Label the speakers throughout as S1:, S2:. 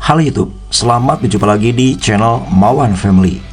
S1: Halo YouTube, selamat berjumpa lagi di channel Mawan Family.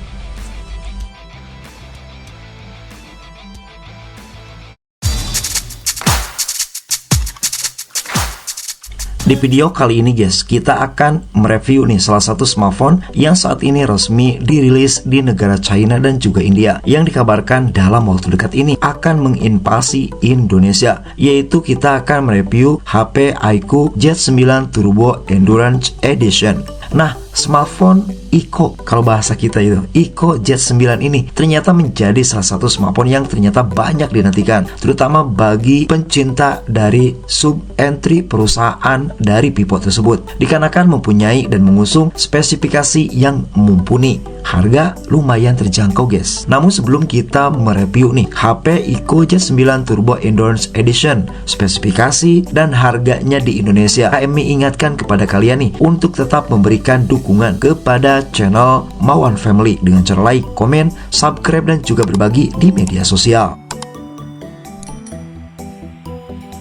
S1: Di video kali ini guys, kita akan mereview nih salah satu smartphone yang saat ini resmi dirilis di negara China dan juga India, yang dikabarkan dalam waktu dekat ini akan menginvasi Indonesia, yaitu kita akan mereview HP iQOO Z9 Turbo Endurance Edition. Nah, smartphone iQOO, kalau bahasa kita itu iQOO Z9 ini ternyata menjadi salah satu smartphone yang ternyata banyak dinantikan, terutama bagi pencinta dari sub entry perusahaan dari Vivo tersebut, dikarenakan mempunyai dan mengusung spesifikasi yang mumpuni, harga lumayan terjangkau guys. Namun sebelum kita mereview nih HP iQOO Z9 Turbo Endurance Edition, spesifikasi dan harganya di Indonesia, kami ingatkan kepada kalian nih untuk tetap memberikan dukungan kepada channel Mawan Family dengan cara like, komen, subscribe, dan juga berbagi di media sosial.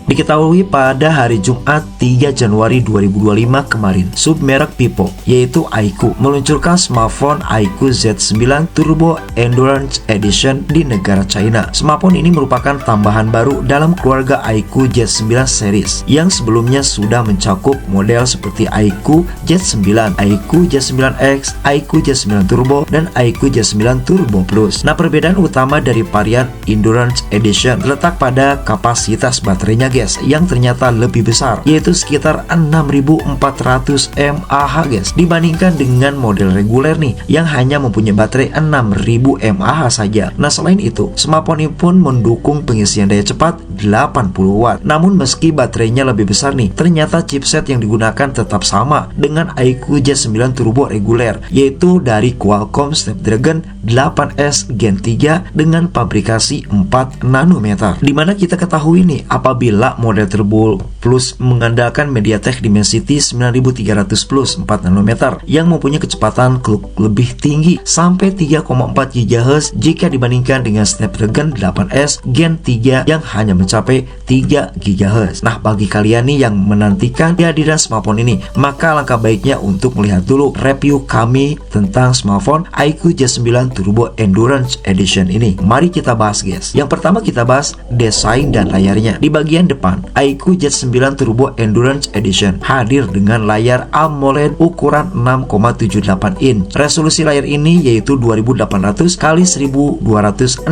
S1: Diketahui pada hari Jumat 3 Januari 2025 kemarin, submerek Vivo yaitu iQOO meluncurkan smartphone iQOO Z9 Turbo Endurance Edition di negara China. Smartphone ini merupakan tambahan baru dalam keluarga iQOO Z9 series yang sebelumnya sudah mencakup model seperti iQOO Z9, iQOO Z9X, iQOO Z9 Turbo, dan iQOO Z9 Turbo Plus. Nah, perbedaan utama dari varian Endurance Edition terletak pada kapasitas baterainya guys, yang ternyata lebih besar, yaitu sekitar 6400 mAh guys, dibandingkan dengan model reguler nih yang hanya mempunyai baterai 6000 mAh saja. Nah, selain itu smartphone ini pun mendukung pengisian daya cepat 80 watt. Namun meski baterainya lebih besar nih, ternyata chipset yang digunakan tetap sama dengan iQOO Z9 Turbo reguler, yaitu dari Qualcomm Snapdragon 8S Gen 3 dengan pabrikasi 4 nanometer. Dimana kita ketahui nih, apabila model Turbo Plus mengandalkan MediaTek Dimensity 9300 Plus 4 nanometer yang mempunyai kecepatan clock lebih tinggi sampai 3,4 GHz jika dibandingkan dengan Snapdragon 8S Gen 3 yang hanya mencapai 3 GHz. Nah, bagi kalian nih yang menantikan kehadiran smartphone ini, maka langkah baiknya untuk melihat dulu review kami tentang smartphone iQOO Z9 Turbo Endurance Edition ini. Mari kita bahas guys. Yang pertama kita bahas desain dan layarnya. Di bagian depan, iQOO Z9 Turbo Endurance Edition hadir dengan layar AMOLED ukuran 6,78 inch. Resolusi layar ini yaitu 2800 x 1260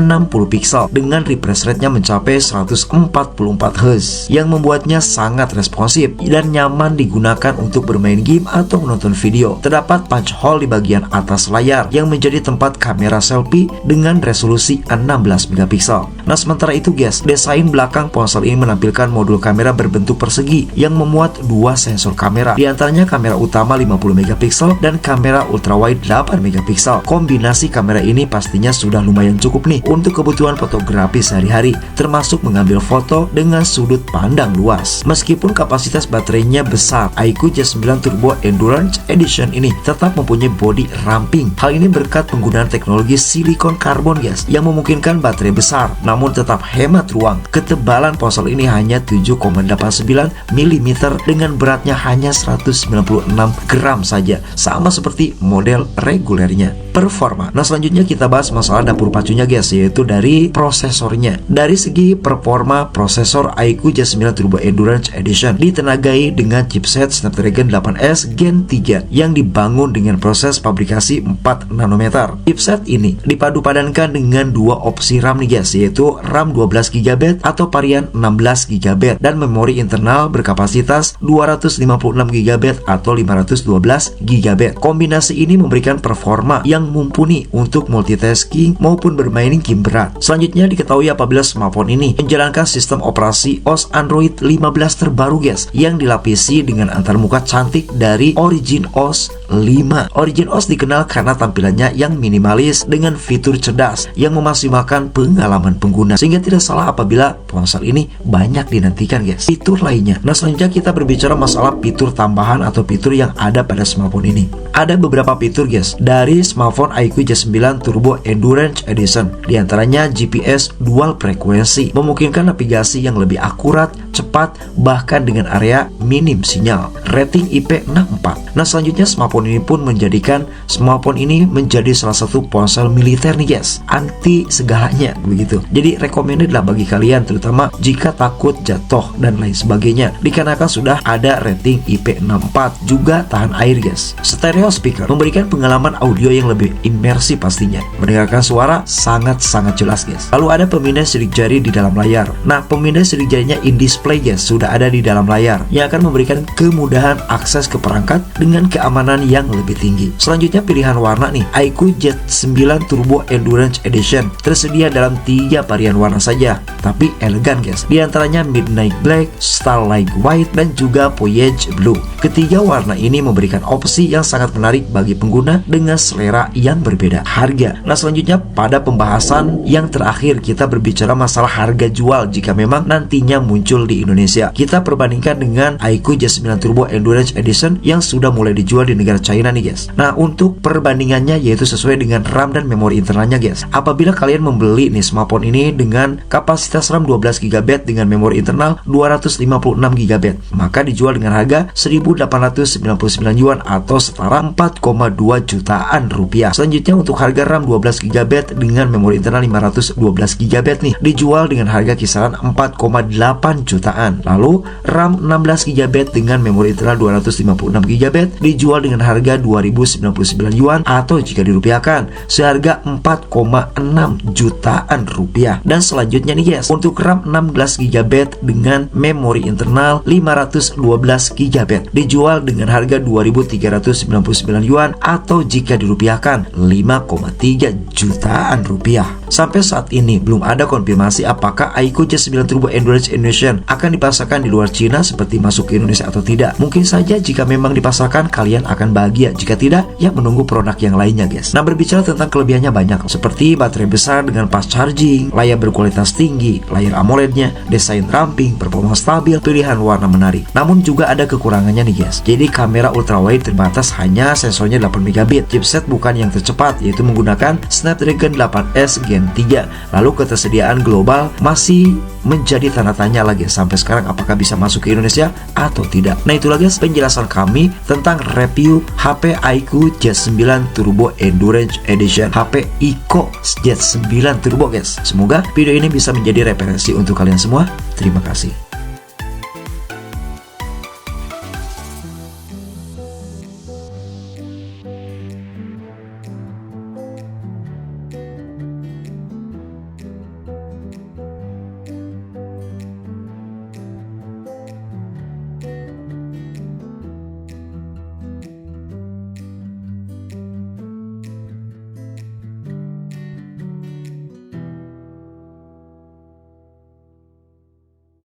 S1: pixel dengan refresh rate-nya mencapai 144 Hz, yang membuatnya sangat responsif dan nyaman digunakan untuk bermain game atau menonton video. Terdapat punch hole di bagian atas layar yang menjadi tempat kamera selfie dengan resolusi 16 megapiksel. Nah, sementara itu guys, desain belakang ponsel ini menampilkan modul kamera berbentuk persegi yang memuat dua sensor kamera, diantaranya kamera utama 50 megapiksel dan kamera ultrawide 8 megapiksel. Kombinasi kamera ini pastinya sudah lumayan cukup nih untuk kebutuhan fotografi sehari-hari, termasuk mengambil foto dengan sudut pandang luas. Meskipun kapasitas baterainya besar, iQOO Z9 Turbo Endurance Edition ini tetap mempunyai bodi ramping. Hal ini berkat penggunaan teknologi silikon karbon guys, yang memungkinkan baterai besar namun tetap hemat ruang. Ketebalan ponsel ini hanya 7,89 mm dengan beratnya hanya 196 gram saja, sama seperti model regulernya. Performa. Nah, selanjutnya kita bahas masalah dapur pacunya guys, yaitu dari prosesornya. Dari segi performa, prosesor iQOO Z9 Turbo Endurance Edition ditenagai dengan chipset Snapdragon 8S Gen 3 yang dibangun dengan proses pabrikasi 4 nanometer. Chipset ini dipadu-padankan dengan dua opsi RAM nih guys, yaitu RAM 12GB atau varian 16GB dan memori internal berkapasitas 256GB atau 512GB. Kombinasi ini memberikan performa yang mumpuni untuk multitasking maupun bermain game berat. Selanjutnya diketahui apabila smartphone ini menjalankan sistem operasi OS Android 15 terbaru guys, yang dilapisi dengan antarmuka cantik dari Origin OS 5. Origin OS dikenal karena tampilannya yang minimalis dengan fitur cerdas yang memaksimalkan pengalaman pengguna, sehingga tidak salah apabila ponsel ini banyak dinantikan guys. Fitur lainnya. Nah, selanjutnya kita berbicara masalah fitur tambahan atau fitur yang ada pada smartphone ini. Ada beberapa fitur guys dari smartphone smartphone iQOO Z9 Turbo Endurance Edition. Di antaranya GPS dual frekuensi, memungkinkan navigasi yang lebih akurat, cepat, bahkan dengan area minim sinyal. Rating IP64. Nah, selanjutnya smartphone ini pun menjadikan smartphone ini menjadi salah satu ponsel militer nih guys, anti segalanya begitu. Jadi recommended lah bagi kalian, terutama jika takut jatuh dan lain sebagainya, dikarenakan sudah ada rating IP64, juga tahan air guys. Stereo speaker memberikan pengalaman audio yang lebih imersif pastinya, mendengarkan suara sangat-sangat jelas guys. Lalu ada pemindai sidik jari di dalam layar. Nah, pemindai sidik jarinya in display guys, sudah ada di dalam layar, yang akan memberikan kemudahan akses ke perangkat dengan keamanan yang lebih tinggi. Selanjutnya pilihan warna nih, iQOO Z9 Turbo Endurance Edition tersedia dalam 3 varian warna saja, tapi elegan guys. Di antaranya Midnight Black, Starlight White, dan juga Voyage Blue. Ketiga warna ini memberikan opsi yang sangat menarik bagi pengguna dengan selera yang berbeda. Harga. Nah, selanjutnya pada pembahasan yang terakhir kita berbicara masalah harga jual jika memang nantinya muncul di Indonesia. Kita perbandingkan dengan iQOO Z9 Turbo Endurance Edition yang sudah mulai dijual di negara China nih guys. Nah, untuk perbandingannya yaitu sesuai dengan RAM dan memori internalnya guys. Apabila kalian membeli nih smartphone ini dengan kapasitas RAM 12GB dengan memori internal 256GB, maka dijual dengan harga 1.899 yuan atau setara 4,2 jutaan rupiah. Selanjutnya untuk harga RAM 12GB dengan memori internal 512GB nih dijual dengan harga kisaran 4,8 jutaan. Lalu RAM 16GB dengan memori internal 256GB dijual dengan harga 2.099 yuan atau jika dirupiahkan seharga 4,6 jutaan rupiah. Dan selanjutnya nih guys, untuk RAM 16GB dengan memori internal 512GB dijual dengan harga 2.399 yuan atau jika dirupiahkan 5,3 jutaan rupiah. Sampai saat ini belum ada konfirmasi apakah iQOO Z9 Turbo Endurance Edition akan dipasarkan di luar Cina seperti masuk ke Indonesia atau tidak. Mungkin saja jika memang dipasarkan kalian akan bahagia, jika tidak ya menunggu produk yang lainnya guys. Nah, berbicara tentang kelebihannya banyak, seperti baterai besar dengan fast charging, layar berkualitas tinggi, layar AMOLED-nya, desain ramping, performa stabil, pilihan warna menarik. Namun juga ada kekurangannya nih guys. Jadi kamera ultrawide terbatas, hanya sensornya 8 megabit. Chipset bukan yang tercepat, yaitu menggunakan Snapdragon 8S Gen 3. Lalu ketersediaan global masih menjadi tanda tanya lagi sampai sekarang apakah bisa masuk ke Indonesia atau tidak. Nah, itulah guys penjelasan kami tentang review HP iQOO Z9 Turbo Endurance Edition, HP iQOO Z9 Turbo guys. Semoga video ini bisa menjadi referensi untuk kalian semua. Terima kasih.